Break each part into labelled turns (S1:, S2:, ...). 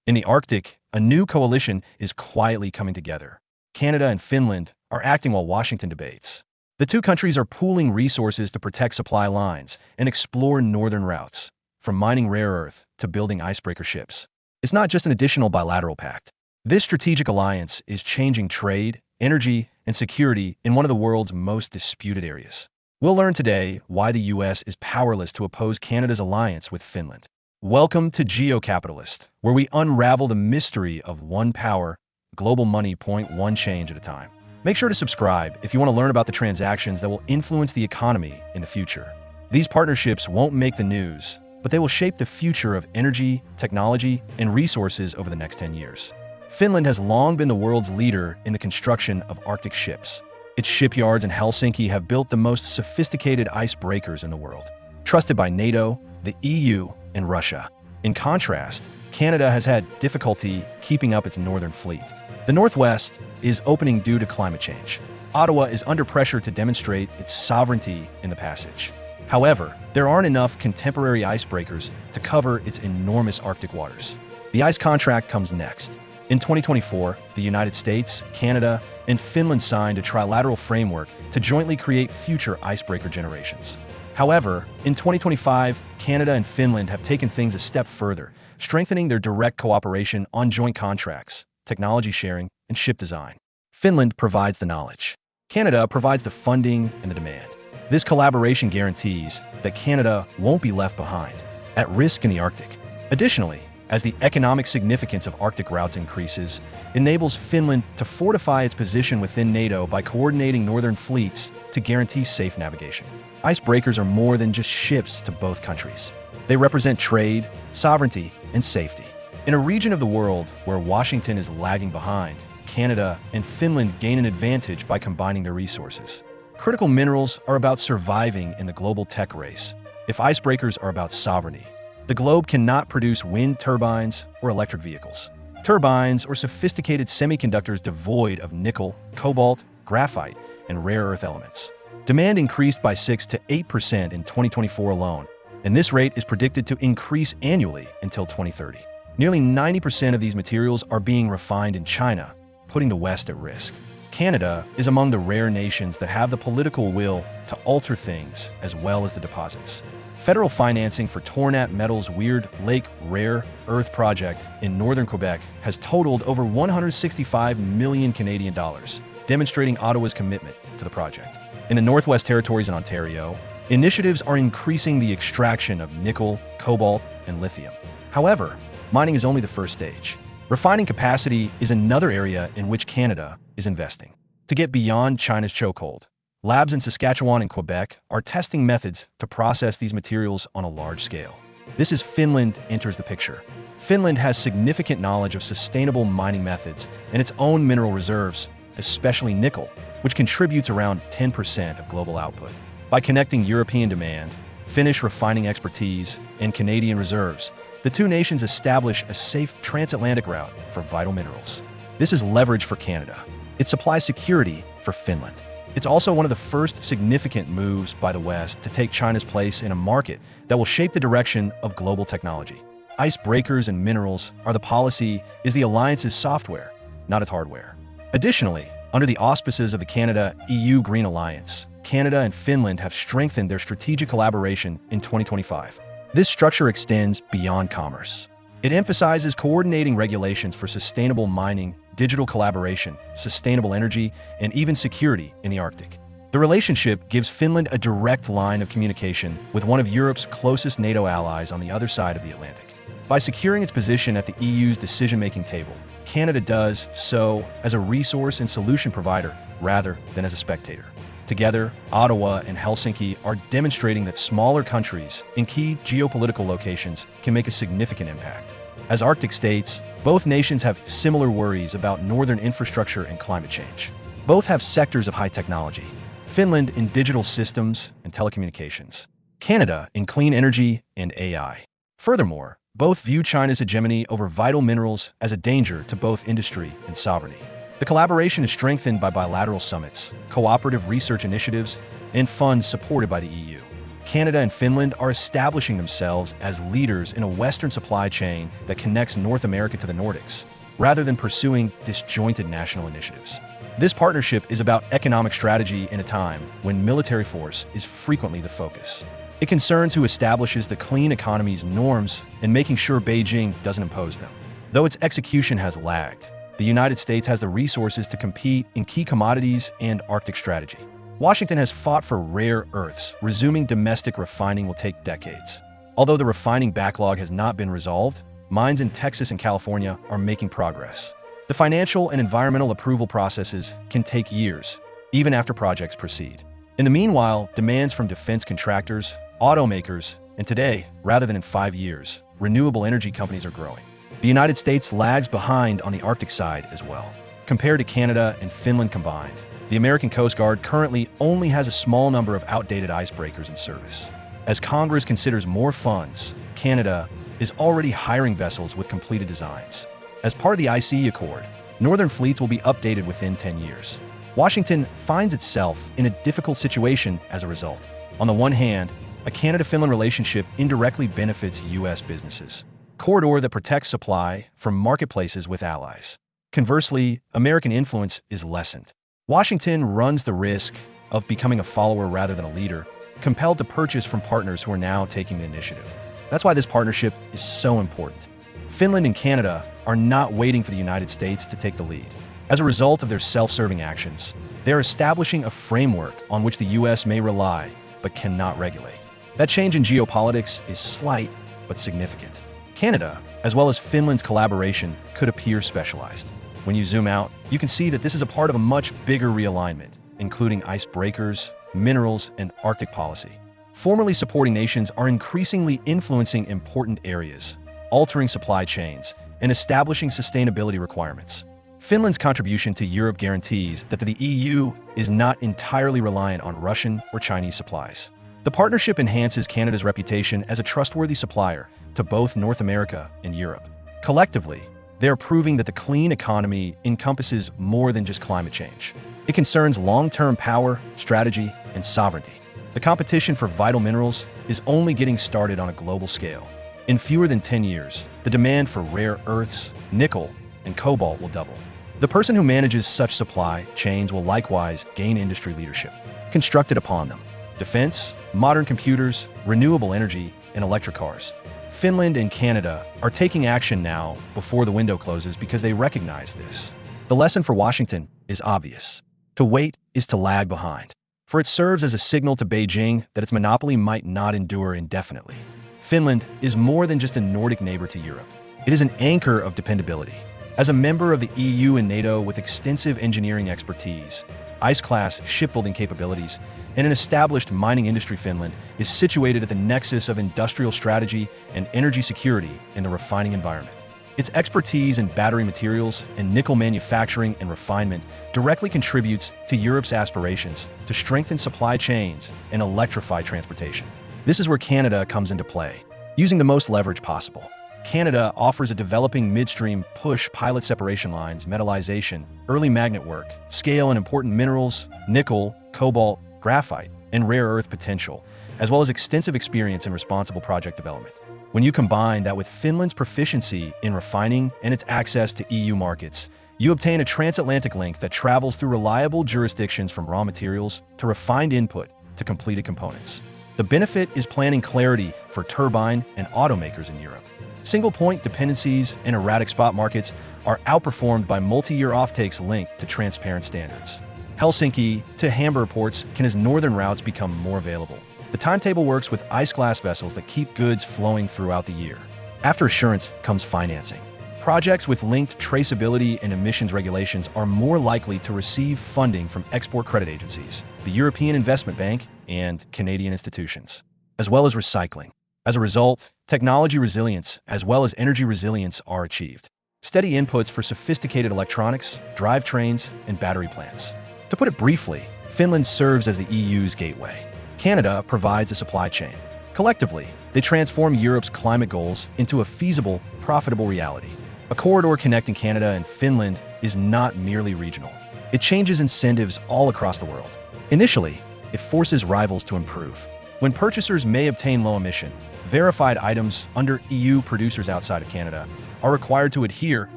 S1: In the Arctic, a new coalition is quietly coming together. Canada and Finland are acting while Washington debates. The two countries are pooling resources to protect supply lines and explore northern routes, from mining rare earth to building icebreaker ships. It's not just an additional bilateral pact. This strategic alliance is changing trade, energy, and security in one of the world's most disputed areas. We'll learn today why the U.S. is powerless to oppose Canada's alliance with Finland. Welcome to GeoCapitalist, where we unravel the mystery of one power, global money point one change at a time. Make sure to subscribe if you want to learn about the transactions that will influence the economy in the future. These partnerships won't make the news, but they will shape the future of energy, technology, and resources over the next 10 years. Finland has long been the world's leader in the construction of Arctic ships. Its shipyards in Helsinki have built the most sophisticated icebreakers in the world, trusted by NATO, the EU, and Russia. In contrast, Canada has had difficulty keeping up its northern fleet. The Northwest is opening due to climate change. Ottawa is under pressure to demonstrate its sovereignty in the passage. However, there aren't enough contemporary icebreakers to cover its enormous Arctic waters. The ice contract comes next. In 2024, the United States, Canada, and Finland signed a trilateral framework to jointly create future icebreaker generations. However, in 2025, Canada and Finland have taken things a step further, strengthening their direct cooperation on joint contracts, technology sharing, and ship design. Finland provides the knowledge. Canada provides the funding and the demand. This collaboration guarantees that Canada won't be left behind, at risk in the Arctic. Additionally, as the economic significance of Arctic routes increases, it enables Finland to fortify its position within NATO by coordinating northern fleets to guarantee safe navigation. Icebreakers are more than just ships to both countries. They represent trade, sovereignty, and safety. In a region of the world where Washington is lagging behind, Canada and Finland gain an advantage by combining their resources. Critical minerals are about surviving in the global tech race. If icebreakers are about sovereignty, the globe cannot produce wind turbines or electric vehicles. Turbines or sophisticated semiconductors devoid of nickel, cobalt, graphite, and rare earth elements. Demand increased by 6 to 8% in 2024 alone, and this rate is predicted to increase annually until 2030. Nearly 90% of these materials are being refined in China, putting the West at risk. Canada is among the rare nations that have the political will to alter things as well as the deposits. Federal financing for Tornat Metals' Weird Lake Rare Earth project in northern Quebec has totaled over 165 million Canadian dollars, demonstrating Ottawa's commitment to the project. In the Northwest Territories and Ontario, initiatives are increasing the extraction of nickel, cobalt, and lithium. However, mining is only the first stage. Refining capacity is another area in which Canada is investing. To get beyond China's chokehold, labs in Saskatchewan and Quebec are testing methods to process these materials on a large scale. This is Finland enters the picture. Finland has significant knowledge of sustainable mining methods and its own mineral reserves, especially nickel, which contributes around 10% of global output. By connecting European demand, Finnish refining expertise, and Canadian reserves, the two nations establish a safe transatlantic route for vital minerals. This is leverage for Canada. It supplies security for Finland. It's also one of the first significant moves by the West to take China's place in a market that will shape the direction of global technology. Icebreakers and minerals are the policy is the alliance's software, not its hardware. Additionally, under the auspices of the Canada-EU Green Alliance, Canada and Finland have strengthened their strategic collaboration in 2025. This structure extends beyond commerce. It emphasizes coordinating regulations for sustainable mining, digital collaboration, sustainable energy, and even security in the Arctic. The relationship gives Finland a direct line of communication with one of Europe's closest NATO allies on the other side of the Atlantic. By securing its position at the EU's decision-making table, Canada does so as a resource and solution provider rather than as a spectator. Together, Ottawa and Helsinki are demonstrating that smaller countries in key geopolitical locations can make a significant impact. As Arctic states, both nations have similar worries about northern infrastructure and climate change. Both have sectors of high technology. Finland in digital systems and telecommunications. Canada in clean energy and AI. Furthermore, both view China's hegemony over vital minerals as a danger to both industry and sovereignty. The collaboration is strengthened by bilateral summits, cooperative research initiatives, and funds supported by the EU. Canada and Finland are establishing themselves as leaders in a Western supply chain that connects North America to the Nordics, rather than pursuing disjointed national initiatives. This partnership is about economic strategy in a time when military force is frequently the focus. It concerns who establishes the clean economy's norms and making sure Beijing doesn't impose them. Though its execution has lagged, the United States has the resources to compete in key commodities and Arctic strategy. Washington has fought for rare earths. Resuming domestic refining will take decades. Although the refining backlog has not been resolved, mines in Texas and California are making progress. The financial and environmental approval processes can take years, even after projects proceed. In the meanwhile, demands from defense contractors, automakers, and today, rather than in 5 years, renewable energy companies are growing. The United States lags behind on the Arctic side as well. Compared to Canada and Finland combined, the American Coast Guard currently only has a small number of outdated icebreakers in service. As Congress considers more funds, Canada is already hiring vessels with completed designs. As part of the ICE Accord, northern fleets will be updated within 10 years. Washington finds itself in a difficult situation as a result. On the one hand, a Canada-Finland relationship indirectly benefits U.S. businesses, a corridor that protects supply from marketplaces with allies. Conversely, American influence is lessened. Washington runs the risk of becoming a follower rather than a leader, compelled to purchase from partners who are now taking the initiative. That's why this partnership is so important. Finland and Canada are not waiting for the United States to take the lead. As a result of their self-serving actions, they are establishing a framework on which the U.S. may rely but cannot regulate. That change in geopolitics is slight but significant. Canada, as well as Finland's collaboration, could appear specialized. When you zoom out, you can see that this is a part of a much bigger realignment, including icebreakers, minerals, and Arctic policy. Formerly supporting nations are increasingly influencing important areas, altering supply chains, and establishing sustainability requirements. Finland's contribution to Europe guarantees that the EU is not entirely reliant on Russian or Chinese supplies. The partnership enhances Canada's reputation as a trustworthy supplier to both North America and Europe. Collectively, they are proving that the clean economy encompasses more than just climate change. It concerns long-term power, strategy, and sovereignty. The competition for vital minerals is only getting started on a global scale. In fewer than 10 years, the demand for rare earths, nickel, and cobalt will double. The person who manages such supply chains will likewise gain industry leadership, constructed upon them: defense, modern computers, renewable energy, and electric cars. Finland and Canada are taking action now before the window closes because they recognize this. The lesson for Washington is obvious. To wait is to lag behind, for it serves as a signal to Beijing that its monopoly might not endure indefinitely. Finland is more than just a Nordic neighbor to Europe. It is an anchor of dependability. As a member of the EU and NATO with extensive engineering expertise, ice-class shipbuilding capabilities, and an established mining industry, Finland is situated at the nexus of industrial strategy and energy security in the refining environment. Its expertise in battery materials and nickel manufacturing and refinement directly contributes to Europe's aspirations to strengthen supply chains and electrify transportation. This is where Canada comes into play, using the most leverage possible. Canada offers a developing midstream push pilot separation lines, metallization, early magnet work, scale in important minerals, nickel, cobalt, graphite, and rare earth potential, as well as extensive experience in responsible project development. When you combine that with Finland's proficiency in refining and its access to EU markets, you obtain a transatlantic link that travels through reliable jurisdictions from raw materials to refined input to completed components. The benefit is planning clarity for turbine and automakers in Europe. Single-point dependencies and erratic spot markets are outperformed by multi-year offtakes linked to transparent standards. Helsinki to Hamburg ports can as northern routes become more available. The timetable works with ice-class vessels that keep goods flowing throughout the year. After assurance comes financing. Projects with linked traceability and emissions regulations are more likely to receive funding from export credit agencies, the European Investment Bank, and Canadian institutions, as well as recycling. As a result, technology resilience as well as energy resilience are achieved. Steady inputs for sophisticated electronics, drivetrains, and battery plants. To put it briefly, Finland serves as the EU's gateway. Canada provides a supply chain. Collectively, they transform Europe's climate goals into a feasible, profitable reality. A corridor connecting Canada and Finland is not merely regional. It changes incentives all across the world. Initially, it forces rivals to improve. When purchasers may obtain low-emission, verified items under EU producers outside of Canada are required to adhere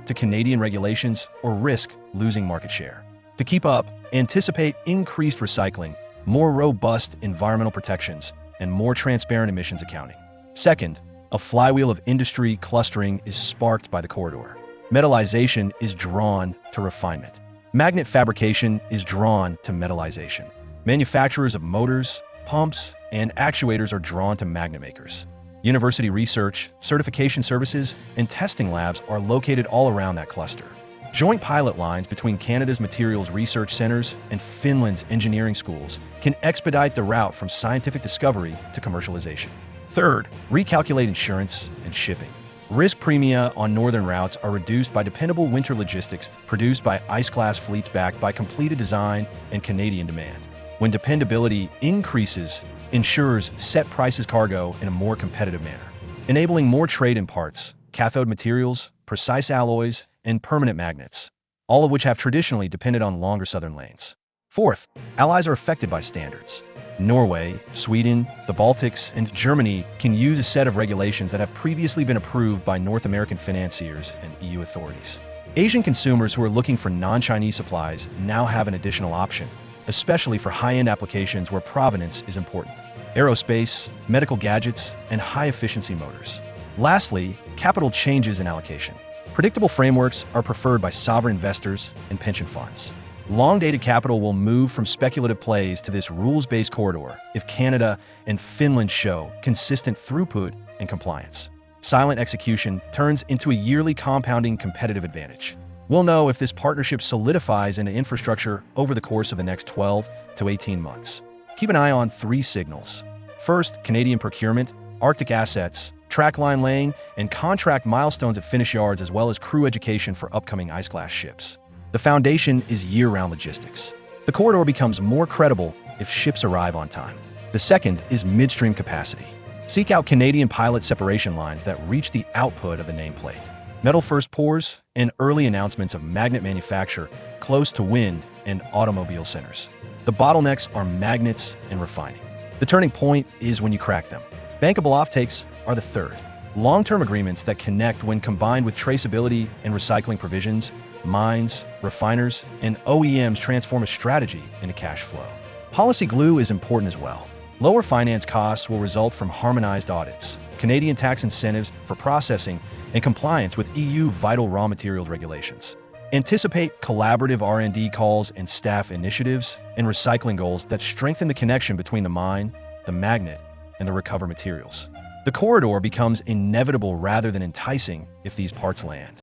S1: to Canadian regulations or risk losing market share. To keep up, anticipate increased recycling, more robust environmental protections, and more transparent emissions accounting. Second, a flywheel of industry clustering is sparked by the corridor. Metallization is drawn to refinement. Magnet fabrication is drawn to metallization. Manufacturers of motors, pumps, and actuators are drawn to magnet makers. University research, certification services, and testing labs are located all around that cluster. Joint pilot lines between Canada's materials research centers and Finland's engineering schools can expedite the route from scientific discovery to commercialization. Third, recalculate insurance and shipping. Risk premia on northern routes are reduced by dependable winter logistics produced by ice-class fleets backed by completed design and Canadian demand. When dependability increases, insurers set prices cargo in a more competitive manner, enabling more trade in parts, cathode materials, precise alloys, and permanent magnets, all of which have traditionally depended on longer southern lanes. Fourth, allies are affected by standards. Norway, Sweden, the Baltics, and Germany can use a set of regulations that have previously been approved by North American financiers and EU authorities. Asian consumers who are looking for non-Chinese supplies now have an additional option, especially for high-end applications where provenance is important. Aerospace, medical gadgets, and high-efficiency motors. Lastly, capital changes in allocation. Predictable frameworks are preferred by sovereign investors and pension funds. Long-dated capital will move from speculative plays to this rules-based corridor if Canada and Finland show consistent throughput and compliance. Silent execution turns into a yearly compounding competitive advantage. We'll know if this partnership solidifies into infrastructure over the course of the next 12 to 18 months. Keep an eye on 3 signals. First, Canadian procurement, Arctic assets, track line laying, and contract milestones at finish yards, as well as crew education for upcoming ice-class ships. The foundation is year-round logistics. The corridor becomes more credible if ships arrive on time. The second is midstream capacity. Seek out Canadian pilot separation lines that reach the output of the nameplate. Metal first pours and early announcements of magnet manufacture close to wind and automobile centers. The bottlenecks are magnets and refining. The turning point is when you crack them. Bankable offtakes are the third. Long-term agreements that connect when combined with traceability and recycling provisions, mines, refiners, and OEMs transform a strategy into cash flow. Policy glue is important as well. Lower finance costs will result from harmonized audits, Canadian tax incentives for processing, and compliance with EU vital raw materials regulations. Anticipate collaborative R&D calls and staff initiatives and recycling goals that strengthen the connection between the mine, the magnet, and the recovered materials. The corridor becomes inevitable rather than enticing if these parts land.